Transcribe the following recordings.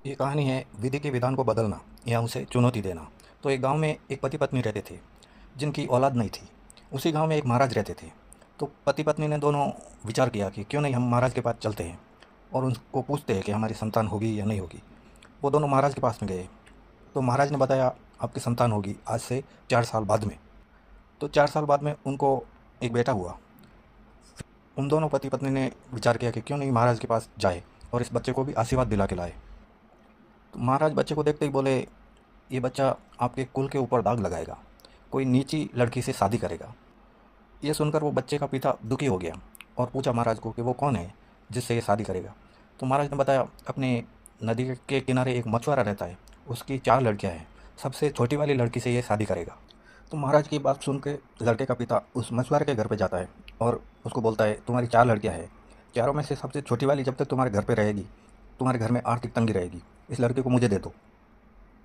ये कहानी है विधि के विधान को बदलना या उसे चुनौती देना। तो एक गांव में एक पति पत्नी रहते थे जिनकी औलाद नहीं थी। उसी गांव में एक महाराज रहते थे। तो पति पत्नी ने दोनों विचार किया कि क्यों नहीं हम महाराज के पास चलते हैं और उनको पूछते हैं कि हमारी संतान होगी या नहीं होगी। वो दोनों महाराज के पास में गए। तो महाराज ने बताया आपकी संतान होगी आज से 4 साल बाद में। तो 4 साल बाद में उनको एक बेटा हुआ। उन दोनों पति पत्नी ने विचार किया कि क्यों नहीं महाराज के पास जाए और इस बच्चे को भी आशीर्वाद दिला के लाए। तो महाराज बच्चे को देखते ही बोले ये बच्चा आपके कुल के ऊपर दाग लगाएगा, कोई नीची लड़की से शादी करेगा। ये सुनकर वो बच्चे का पिता दुखी हो गया और पूछा महाराज को कि वो कौन है जिससे ये शादी करेगा। तो महाराज ने बताया अपने नदी के किनारे एक मछुआरा रहता है, उसकी 4 लड़कियां हैं, सबसे छोटी वाली लड़की से ये शादी करेगा। तो महाराज की बात सुन के लड़के का पिता उस मछुआरे के घर पे जाता है और उसको बोलता है तुम्हारी 4 लड़कियां हैं, चारों में से सबसे छोटी वाली जब तक तुम्हारे घर पे रहेगी तुम्हारे घर में आर्थिक तंगी रहेगी, इस लड़के को मुझे दे दो।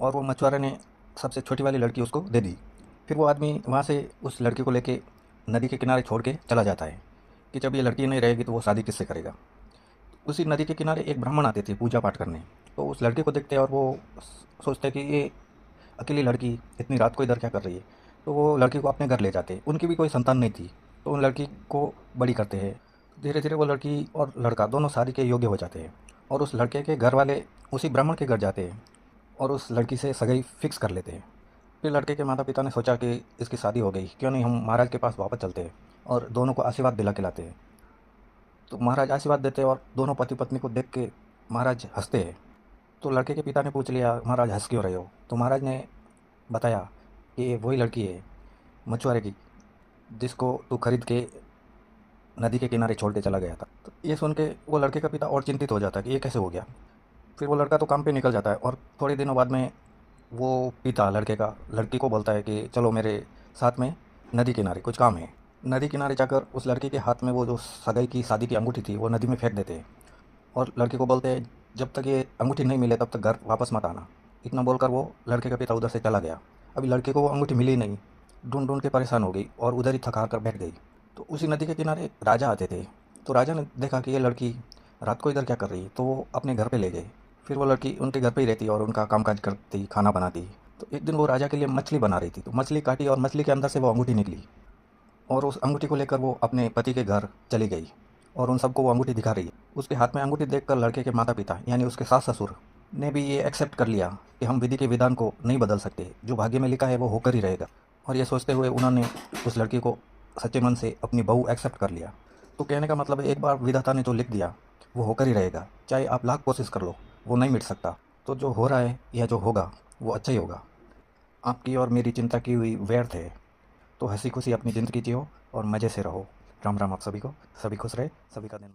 और वो मछुआरे ने सबसे छोटी वाली लड़की उसको दे दी। फिर वो आदमी वहाँ से उस लड़की को लेके नदी के किनारे छोड़ के चला जाता है कि जब ये लड़की नहीं रहेगी तो वो शादी किससे करेगा। उसी नदी के किनारे एक ब्राह्मण आते थे पूजा पाठ करने। तो उस लड़के को देखते और वो सोचते कि ये अकेली लड़की इतनी रात को इधर क्या कर रही है। तो वो लड़की को अपने घर ले जाते। उनकी भी कोई संतान नहीं थी। तो उन लड़की को बड़ी करते हैं। धीरे धीरे वो लड़की और लड़का दोनों शादी के योग्य हो जाते हैं और उस लड़के के घर वाले उसी ब्राह्मण के घर जाते हैं और उस लड़की से सगाई फिक्स कर लेते हैं। फिर लड़के के माता पिता ने सोचा कि इसकी शादी हो गई, क्यों नहीं हम महाराज के पास वापस चलते हैं और दोनों को आशीर्वाद दिला के लाते हैं। तो महाराज आशीर्वाद देते हैं और दोनों पति पत्नी को देख के महाराज हंसते हैं। तो लड़के के पिता ने पूछ लिया महाराज हंस क्यों रहे हो। तो महाराज ने बताया कि ये वही लड़की है मछुआरे की जिसको तू खरीद के नदी के किनारे छोड़ के चला गया था। तो ये सुन के वो लड़के का पिता और चिंतित हो जाता है कि ये कैसे हो गया। फिर वो लड़का तो काम पे निकल जाता है और थोड़े दिनों बाद में वो पिता लड़के का लड़की को बोलता है कि चलो मेरे साथ में नदी किनारे कुछ काम है। नदी किनारे जाकर उस लड़के के हाथ में वो जो सगाई की शादी की अंगूठी थी वो नदी में फेंक देते हैं और लड़के को बोलते हैं जब तक ये अंगूठी नहीं मिले तब तक घर वापस मत आना। इतना बोलकर वो लड़के का पिता उधर से चला गया। अभी लड़के को वो अंगूठी मिली नहीं, ढूंढ ढूंढ के परेशान हो गई और उधर ही थका कर बैठ गई। तो उसी नदी के किनारे एक राजा आते थे। तो राजा ने देखा कि ये लड़की रात को इधर क्या कर रही है, तो वो अपने घर पे ले गए। फिर वो लड़की उनके घर पे ही रहती और उनका कामकाज करती, खाना बनाती। तो एक दिन वो राजा के लिए मछली बना रही थी, तो मछली काटी और मछली के अंदर से वो अंगूठी निकली और उस अंगूठी को लेकर वो अपने पति के घर चली गई और उन सबको वो अंगूठी दिखा रही है। उसके हाथ में अंगूठी देखकर लड़के के माता पिता यानी उसके सास ससुर ने भी ये एक्सेप्ट कर लिया कि हम विधि के विधान को नहीं बदल सकते, जो भाग्य में लिखा है वो होकर ही रहेगा। और ये सोचते हुए उन्होंने उस लड़की को सच्चे मन से अपनी बहू एक्सेप्ट कर लिया। तो कहने का मतलब है एक बार विधाता ने जो लिख दिया वो होकर ही रहेगा, चाहे आप लाख कोशिश कर लो वो नहीं मिट सकता। तो जो हो रहा है या जो होगा वो अच्छा ही होगा। आपकी और मेरी चिंता की हुई व्यर्थ है। तो हंसी खुशी अपनी ज़िंदगी जियो और मज़े से रहो। राम राम आप सभी को, सभी खुश रहे, सभी का दिन